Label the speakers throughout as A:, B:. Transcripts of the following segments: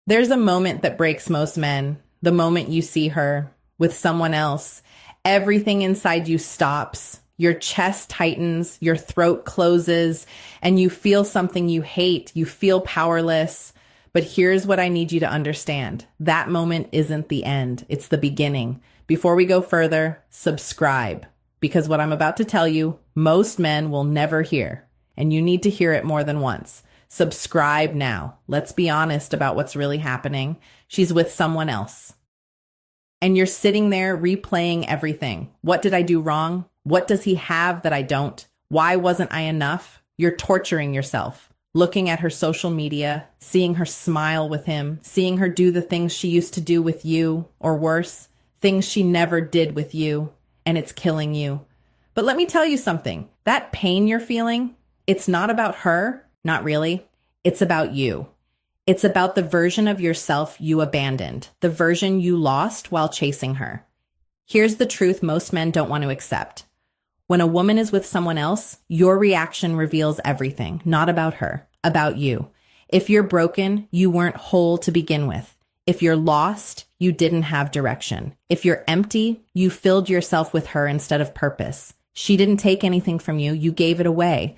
A: There's a moment that breaks most men. The moment you see her with someone else, everything inside you stops. Your chest tightens, your throat closes, and you feel something you hate. You feel powerless. But here's what I need you to understand. That moment isn't the end. It's the beginning. Before we go further, subscribe. Because what I'm about to tell you, most men will never hear. And you need to hear it more than once. Subscribe now. Let's be honest about what's really happening. She's with someone else. And you're sitting there replaying everything. What did I do wrong? What does he have that I don't? Why wasn't I enough? You're torturing yourself. Looking at her social media, seeing her smile with him, seeing her do the things she used to do with you, or worse, things she never did with you, and it's killing you. But let me tell you something. That pain you're feeling, it's not about her. Not really. It's about you. It's about the version of yourself you abandoned, the version you lost while chasing her. Here's the truth most men don't want to accept. When a woman is with someone else, your reaction reveals everything, not about her, about you. If you're broken, you weren't whole to begin with. If you're lost, you didn't have direction. If you're empty, you filled yourself with her instead of purpose. She didn't take anything from you, you gave it away.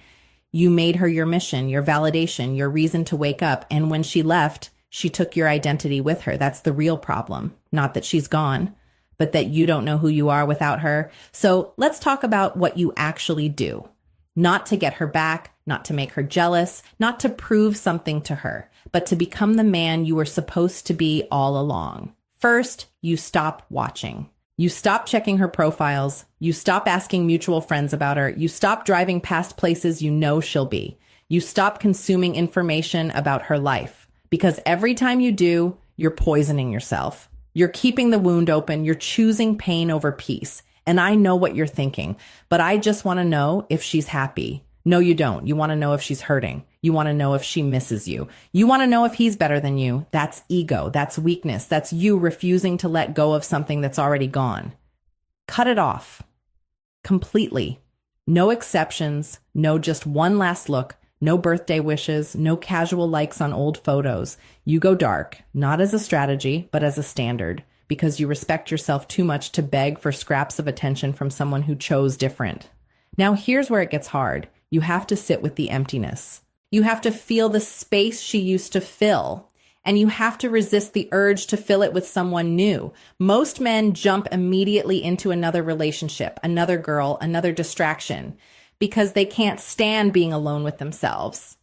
A: You made her your mission, your validation, your reason to wake up. And when she left, she took your identity with her. That's the real problem. Not that she's gone, but that you don't know who you are without her. So let's talk about what you actually do. Not to get her back, not to make her jealous, not to prove something to her, but to become the man you were supposed to be all along. First, you stop watching. You stop checking her profiles. You stop asking mutual friends about her. You stop driving past places you know she'll be. You stop consuming information about her life. Because every time you do, you're poisoning yourself. You're keeping the wound open. You're choosing pain over peace. And I know what you're thinking, but I just want to know if she's happy. No, you don't. You want to know if she's hurting. You want to know if she misses you. You want to know if he's better than you. That's ego. That's weakness. That's you refusing to let go of something that's already gone. Cut it off. Completely. No exceptions. No just one last look. No birthday wishes. No casual likes on old photos. You go dark, not as a strategy, but as a standard, because you respect yourself too much to beg for scraps of attention from someone who chose different. Now here's where it gets hard. You have to sit with the emptiness. You have to feel the space she used to fill. And you have to resist the urge to fill it with someone new. Most men jump immediately into another relationship, another girl, another distraction, because they can't stand being alone with themselves.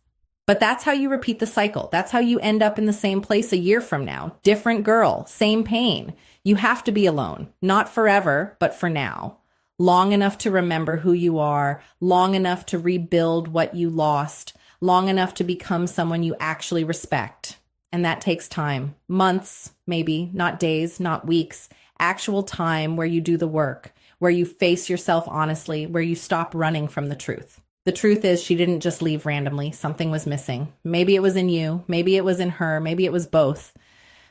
A: But that's how you repeat the cycle. That's how you end up in the same place a year from now. Different girl, same pain. You have to be alone. Not forever, but for now. Long enough to remember who you are, long enough to rebuild what you lost, long enough to become someone you actually respect. And that takes time. Months, maybe, not days, not weeks. Actual time where you do the work, where you face yourself honestly, where you stop running from the truth. The truth is she didn't just leave randomly. Something was missing. Maybe it was in you. Maybe it was in her. Maybe it was both.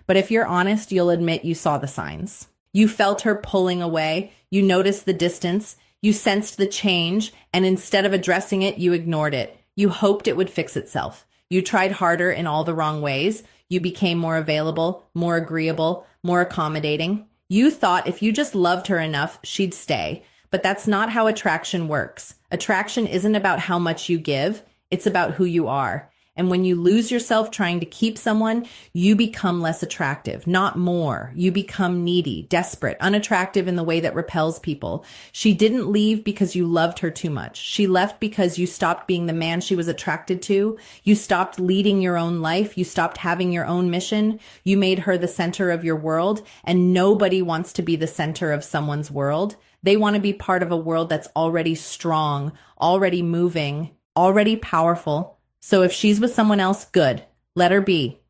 A: But if you're honest, you'll admit you saw the signs. You felt her pulling away. You noticed the distance. You sensed the change. And instead of addressing it, you ignored it. You hoped it would fix itself. You tried harder in all the wrong ways. You became more available, more agreeable, more accommodating. You thought if you just loved her enough, she'd stay. But that's not how attraction works. Attraction isn't about how much you give. It's about who you are. And when you lose yourself trying to keep someone, you become less attractive, not more. You become needy, desperate, unattractive in the way that repels people. She didn't leave because you loved her too much. She left because you stopped being the man she was attracted to. You stopped leading your own life. You stopped having your own mission. You made her the center of your world. And nobody wants to be the center of someone's world. They want to be part of a world that's already strong, already moving, already powerful. So if she's with someone else, good. Let her be.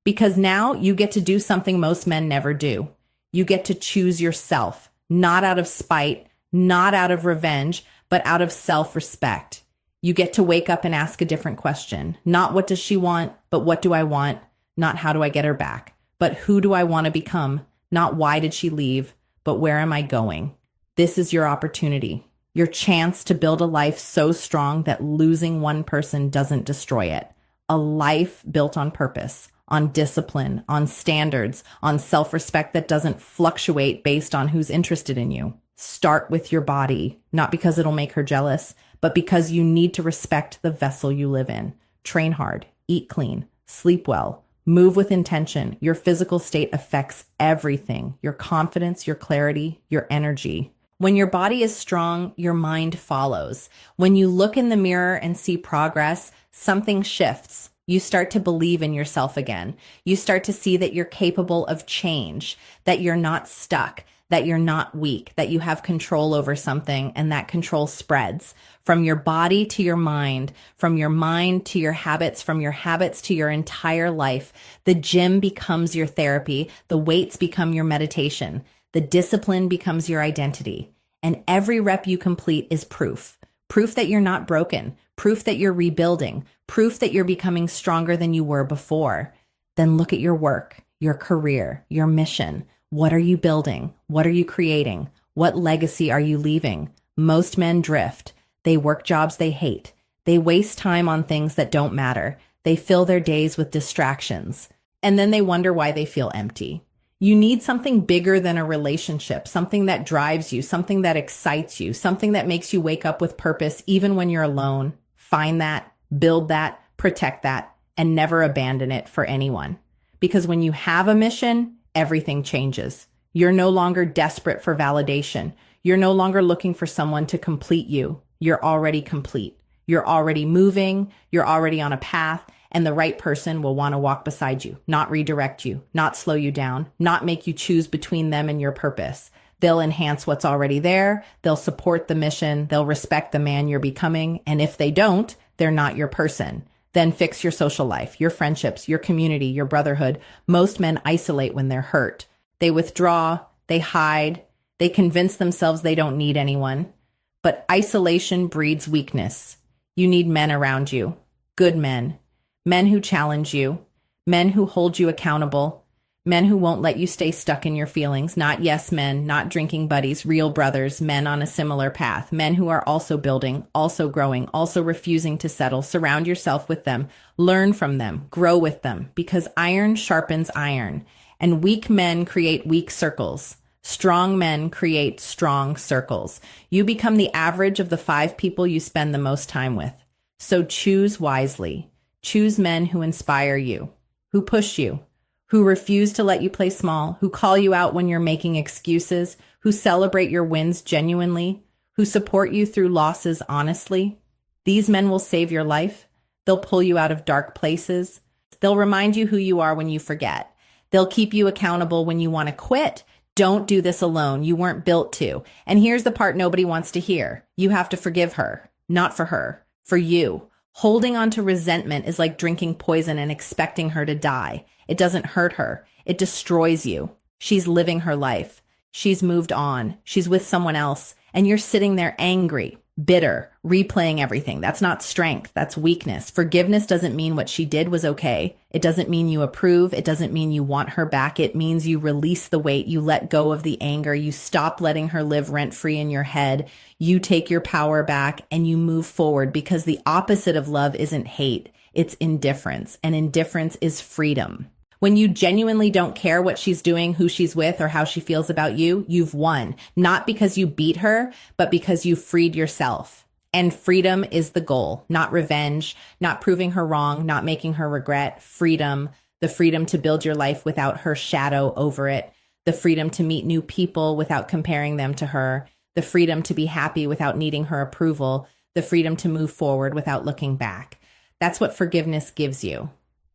A: Because now you get to do something most men never do. You get to choose yourself, not out of spite, not out of revenge, but out of self-respect. You get to wake up and ask a different question. Not what does she want, but what do I want? Not how do I get her back, but who do I want to become? Not why did she leave, but where am I going? This is your opportunity. Your chance to build a life so strong that losing one person doesn't destroy it. A life built on purpose, on discipline, on standards, on self-respect that doesn't fluctuate based on who's interested in you. Start with your body, not because it'll make her jealous, but because you need to respect the vessel you live in. Train hard, eat clean, sleep well, move with intention. Your physical state affects everything: your confidence, your clarity, your energy. When your body is strong, your mind follows. When you look in the mirror and see progress, something shifts. You start to believe in yourself again. You start to see that you're capable of change, that you're not stuck, that you're not weak, that you have control over something, and that control spreads from your body to your mind, from your mind to your habits, from your habits to your entire life. The gym becomes your therapy. The weights become your meditation. The discipline becomes your identity. And every rep you complete is proof. Proof that you're not broken. Proof that you're rebuilding. Proof that you're becoming stronger than you were before. Then look at your work, your career, your mission. What are you building? What are you creating? What legacy are you leaving? Most men drift. They work jobs they hate. They waste time on things that don't matter. They fill their days with distractions. And then they wonder why they feel empty. You need something bigger than a relationship, something that drives you, something that excites you, something that makes you wake up with purpose even when you're alone. Find that, build that, protect that, and never abandon it for anyone. Because when you have a mission, everything changes. You're no longer desperate for validation. You're no longer looking for someone to complete you. You're already complete. You're already moving. You're already on a path. And the right person will want to walk beside you, not redirect you, not slow you down, not make you choose between them and your purpose. They'll enhance what's already there. They'll support the mission. They'll respect the man you're becoming. And if they don't, they're not your person. Then fix your social life, your friendships, your community, your brotherhood. Most men isolate when they're hurt. They withdraw, they hide, they convince themselves they don't need anyone. But isolation breeds weakness. You need men around you, good men. Men who challenge you, men who hold you accountable, men who won't let you stay stuck in your feelings, not yes men, not drinking buddies, real brothers, men on a similar path, men who are also building, also growing, also refusing to settle. Surround yourself with them, learn from them, grow with them, because iron sharpens iron, and weak men create weak circles. Strong men create strong circles. You become the average of the 5 people you spend the most time with. So choose wisely. Choose men who inspire you, who push you, who refuse to let you play small, who call you out when you're making excuses, who celebrate your wins genuinely, who support you through losses honestly. These men will save your life. They'll pull you out of dark places. They'll remind you who you are when you forget. They'll keep you accountable when you want to quit. Don't do this alone. You weren't built to. And here's the part nobody wants to hear. You have to forgive her, not for her, for you. Holding on to resentment is like drinking poison and expecting her to die. It doesn't hurt her. It destroys you. She's living her life. She's moved on. She's with someone else. And you're sitting there angry, bitter, replaying everything. That's not strength. That's weakness. Forgiveness doesn't mean what she did was okay. It doesn't mean you approve. It doesn't mean you want her back. It means you release the weight. You let go of the anger. You stop letting her live rent-free in your head. You take your power back and you move forward, because the opposite of love isn't hate. It's indifference. And indifference is freedom. When you genuinely don't care what she's doing, who she's with, or how she feels about you, you've won. Not because you beat her, but because you freed yourself. And freedom is the goal, not revenge, not proving her wrong, not making her regret. Freedom, the freedom to build your life without her shadow over it, the freedom to meet new people without comparing them to her, the freedom to be happy without needing her approval, the freedom to move forward without looking back. That's what forgiveness gives you.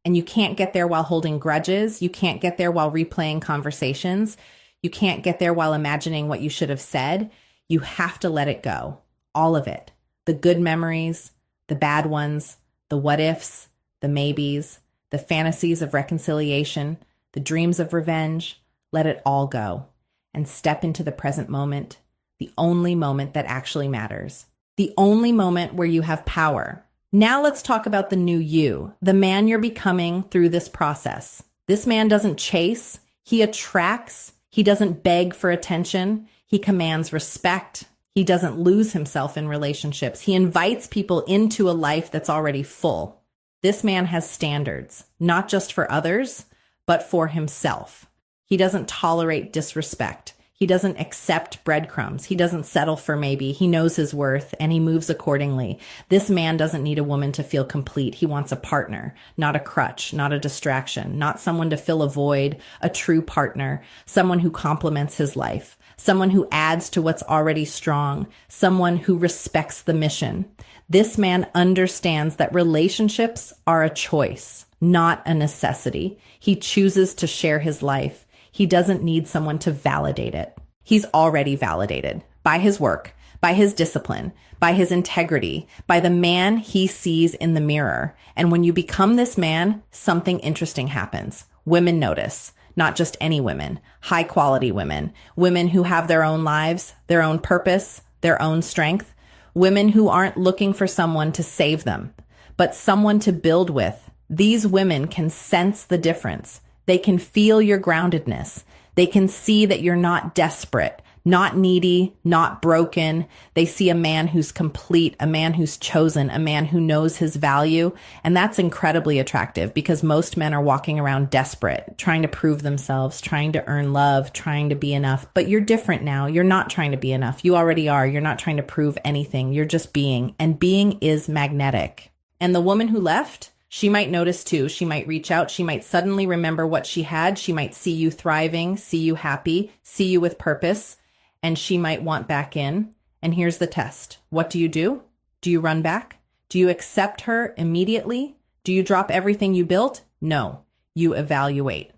A: And you can't get there while holding grudges. You can't get there while replaying conversations. You can't get there while imagining what you should have said. You have to let it go. All of it. The good memories, the bad ones, the what ifs, the maybes, the fantasies of reconciliation, the dreams of revenge. Let it all go and step into the present moment, the only moment that actually matters, the only moment where you have power. Now let's talk about the new you, the man you're becoming through this process. This man doesn't chase, he attracts, he doesn't beg for attention, he commands respect, he doesn't lose himself in relationships, he invites people into a life that's already full. This man has standards, not just for others, but for himself. He doesn't tolerate disrespect. He doesn't accept breadcrumbs. He doesn't settle for maybe. He knows his worth and he moves accordingly. This man doesn't need a woman to feel complete. He wants a partner, not a crutch, not a distraction, not someone to fill a void, a true partner, someone who complements his life, someone who adds to what's already strong, someone who respects the mission. This man understands that relationships are a choice, not a necessity. He chooses to share his life. He doesn't need someone to validate it. He's already validated by his work, by his discipline, by his integrity, by the man he sees in the mirror. And when you become this man, something interesting happens. Women notice, not just any women, high quality women, women who have their own lives, their own purpose, their own strength, women who aren't looking for someone to save them, but someone to build with. These women can sense the difference. They can feel your groundedness. They can see that you're not desperate, not needy, not broken. They see a man who's complete, a man who's chosen, a man who knows his value. And that's incredibly attractive because most men are walking around desperate, trying to prove themselves, trying to earn love, trying to be enough. But you're different now. You're not trying to be enough. You already are. You're not trying to prove anything. You're just being. And being is magnetic. And the woman who left, she might notice too. She might reach out. She might suddenly remember what she had. She might see you thriving, see you happy, see you with purpose, and she might want back in. And here's the test. What do? Do you run back? Do you accept her immediately? Do you drop everything you built? No. You evaluate.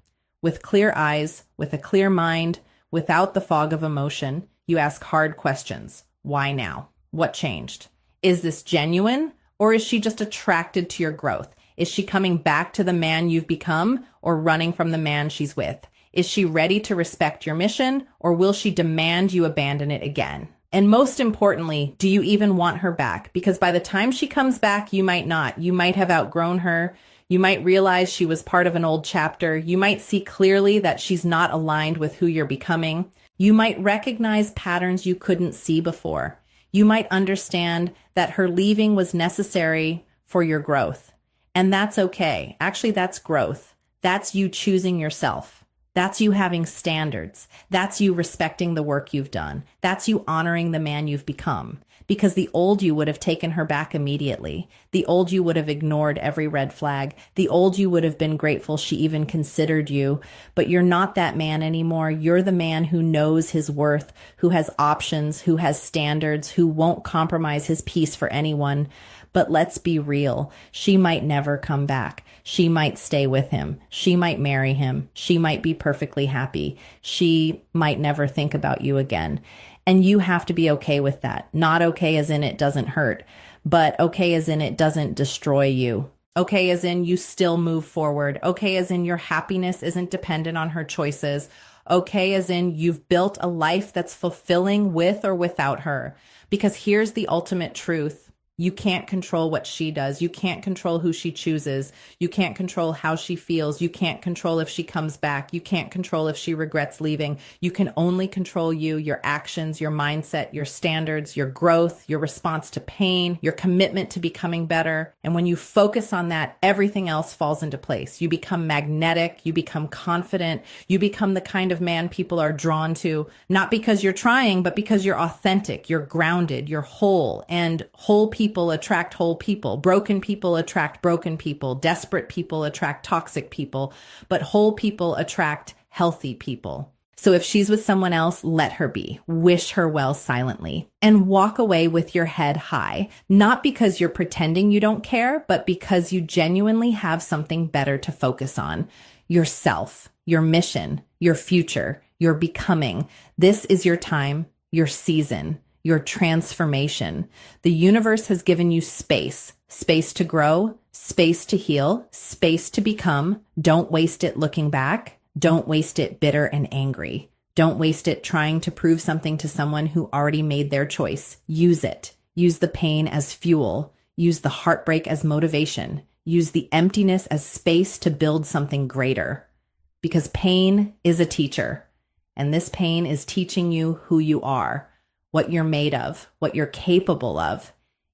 A: With clear eyes, with a clear mind, without the fog of emotion, you ask hard questions. Why now? What changed? Is this genuine, or is she just attracted to your growth? Is she coming back to the man you've become or running from the man she's with? Is she ready to respect your mission, or will she demand you abandon it again? And most importantly, do you even want her back? Because by the time she comes back, you might not. You might have outgrown her. You might realize she was part of an old chapter. You might see clearly that she's not aligned with who you're becoming. You might recognize patterns you couldn't see before. You might understand that her leaving was necessary for your growth. And that's okay. Actually, that's growth. That's you choosing yourself. That's you having standards. That's you respecting the work you've done. That's you honoring the man you've become. Because the old you would have taken her back immediately. The old you would have ignored every red flag. The old you would have been grateful she even considered you. But you're not that man anymore. You're the man who knows his worth, who has options, who has standards, who won't compromise his peace for anyone. But let's be real. She might never come back. She might stay with him. She might marry him. She might be perfectly happy. She might never think about you again. And you have to be okay with that. Not okay as in it doesn't hurt, but okay as in it doesn't destroy you. Okay as in you still move forward. Okay as in your happiness isn't dependent on her choices. Okay as in you've built a life that's fulfilling with or without her. Because here's the ultimate truth. You can't control what she does. You can't control who she chooses. You can't control how she feels. You can't control if she comes back. You can't control if she regrets leaving. You can only control you, your actions, your mindset, your standards, your growth, your response to pain, your commitment to becoming better. And when you focus on that, everything else falls into place. You become magnetic. You become confident. You become the kind of man people are drawn to, not because you're trying, but because you're authentic, you're grounded, you're whole, and whole people attract whole people. Broken people attract broken people. Desperate people attract toxic people. But whole people attract healthy people. So if she's with someone else, let her be. Wish her well silently. And walk away with your head high. Not because you're pretending you don't care, but because you genuinely have something better to focus on. Yourself, your mission, your future, your becoming. This is your time, your season, your transformation. The universe has given you space to grow, space to heal, space to become. Don't waste it looking back. Don't waste it bitter and angry. Don't waste it trying to prove something to someone who already made their choice. Use it. Use the pain as fuel. Use the heartbreak as motivation. Use the emptiness as space to build something greater. Because pain is a teacher. And this pain is teaching you who you are, what you're made of, what you're capable of.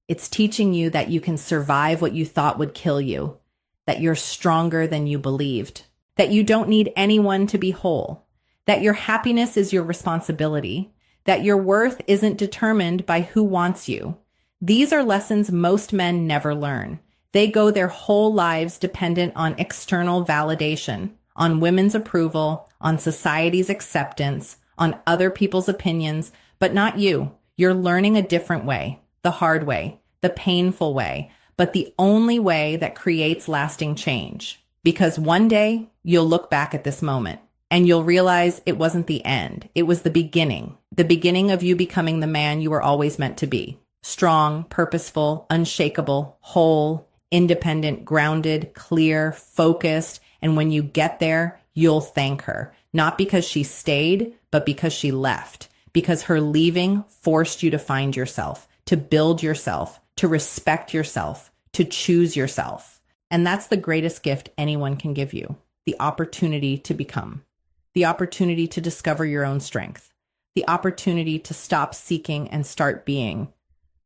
A: It's teaching you that you can survive what you thought would kill you, that you're stronger than you believed, that you don't need anyone to be whole, that your happiness is your responsibility, that your worth isn't determined by who wants you. These are lessons most men never learn. They go their whole lives dependent on external validation, on women's approval, on society's acceptance, on other people's opinions, but not you. You're learning a different way, the hard way, the painful way, but the only way that creates lasting change. Because one day you'll look back at this moment and you'll realize it wasn't the end. It was the beginning of you becoming the man you were always meant to be. Strong, purposeful, unshakable, whole, independent, grounded, clear, focused. And when you get there, you'll thank her, not because she stayed, but because she left, because her leaving forced you to find yourself, to build yourself, to respect yourself, to choose yourself. And that's the greatest gift anyone can give you, the opportunity to become, the opportunity to discover your own strength, the opportunity to stop seeking and start being.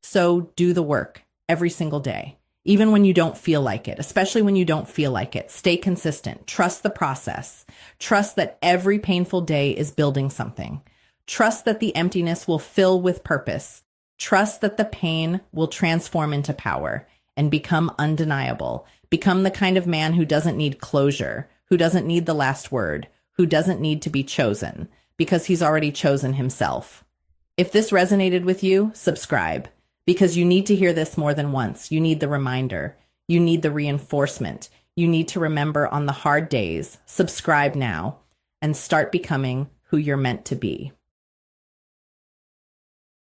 A: So do the work every single day, even when you don't feel like it, especially when you don't feel like it. Stay consistent. Trust the process. Trust that every painful day is building something. Trust that the emptiness will fill with purpose. Trust that the pain will transform into power and become undeniable. Become the kind of man who doesn't need closure, who doesn't need the last word, who doesn't need to be chosen, because he's already chosen himself. If this resonated with you, subscribe. Because you need to hear this more than once. You need the reminder. You need the reinforcement. You need to remember on the hard days. Subscribe now and start becoming who you're meant to be.